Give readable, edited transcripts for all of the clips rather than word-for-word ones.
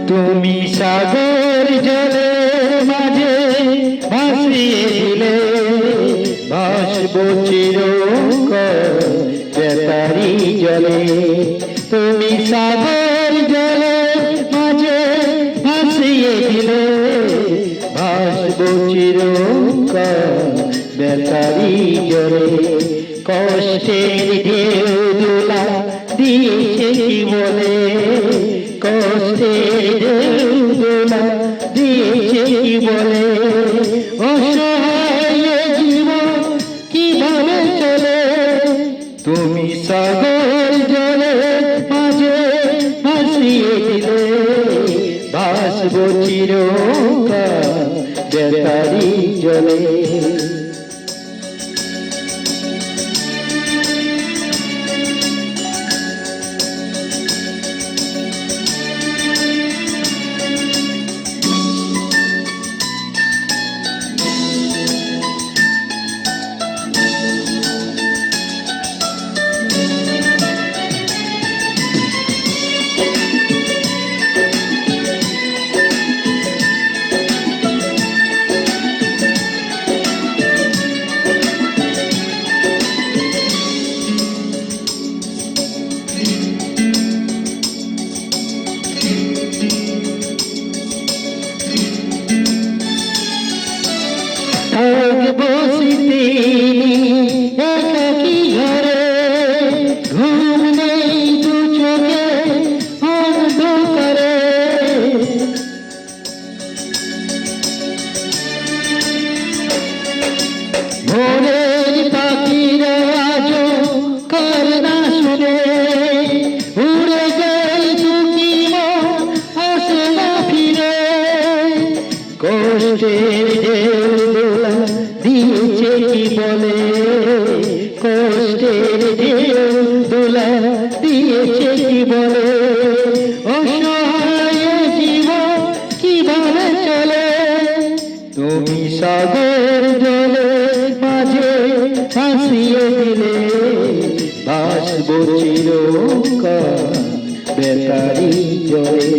তুমি সাগর জলের মাঝে ভাসিয়ে দিলে, ভাসবো চিরকাল বেতারি জলে। তুমি সাগর জলের মাঝে ভাসিয়ে দিলে, ভাসবো চিরকাল বেতারি জলে। কষ্টের ঢেউ দোলা দিয়েছে কি বলে, কষ্টের ঢেউ দোলা দিয়েছে কি বলে। অসহায় জীবন কিভাবে চলে, তুমি সাগর জলের মাঝে ভাসিয়ে দিলে, ভাসবো চিরকাল বেতারি জলে। বসিতে একাকী ঘরে, ঘুম নেই দু চোখে অন্ধকারে। ভোরের পাখিরা আজো কান্না শুনে, উড়ে যায় দুঃখী মন আসে না ফিরে। কষ্টের ঢেউ দোলা দিয়েছে কি বলে, কষ্টের ঢেউ দোলা দিয়েছে কি বলে। অসহায় জীবন কিভাবে চলে, তুমি সাগর জলের মাঝে ভাসিয়ে দিলে, ভাসবো চিরকাল বেতারি জলে।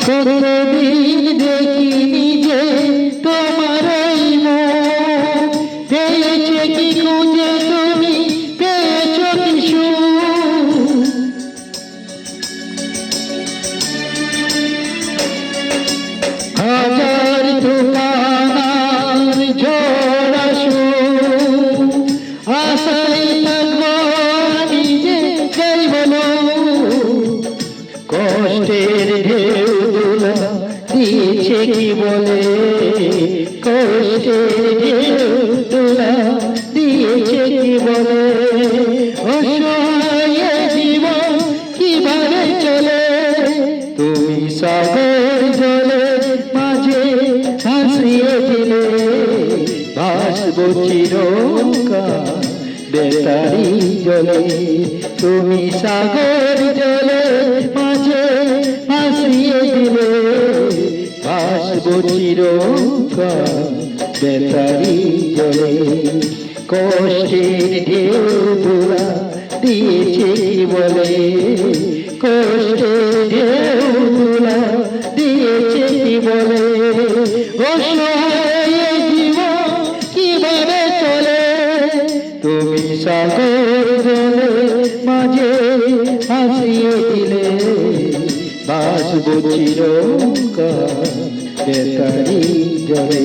কতদিন দেখিনি যে তোমার এই মুখ, পেয়েছে কি খুঁজে তুমি, পেয়েছ কি সুখ। হাজার তুফানার ঝড় আসুক, আশায় থাকবো আমি যে যাই বলো। কষ্টের ঢেউ দোলা দিয়েছে কি বলে, কষ্টের ঢেউ দোলা দিয়েছে কি বলে। অসহায় জীবন কিভাবে চলে, তুমি সাগর জলের মাঝে ভাসিয়ে দিলে, ভাসবো চিরকাল বেতারি জলে। তুমি সাগর জলের মাঝে ভাসিয়ে দিলে, ভাসবো চিরকাল বেতারি জলে। কষ্টের ঢেউ দোলা দিয়েছে কি বলে, কষ্টের ঢেউ দোলা দিয়েছে কি বলে। অসহায় জীবন কিভাবে চলে, তুমি সাগর জলের মাঝে ভাসিয়ে দিলে, ভাসবো চিরকাল বেতারি জলে।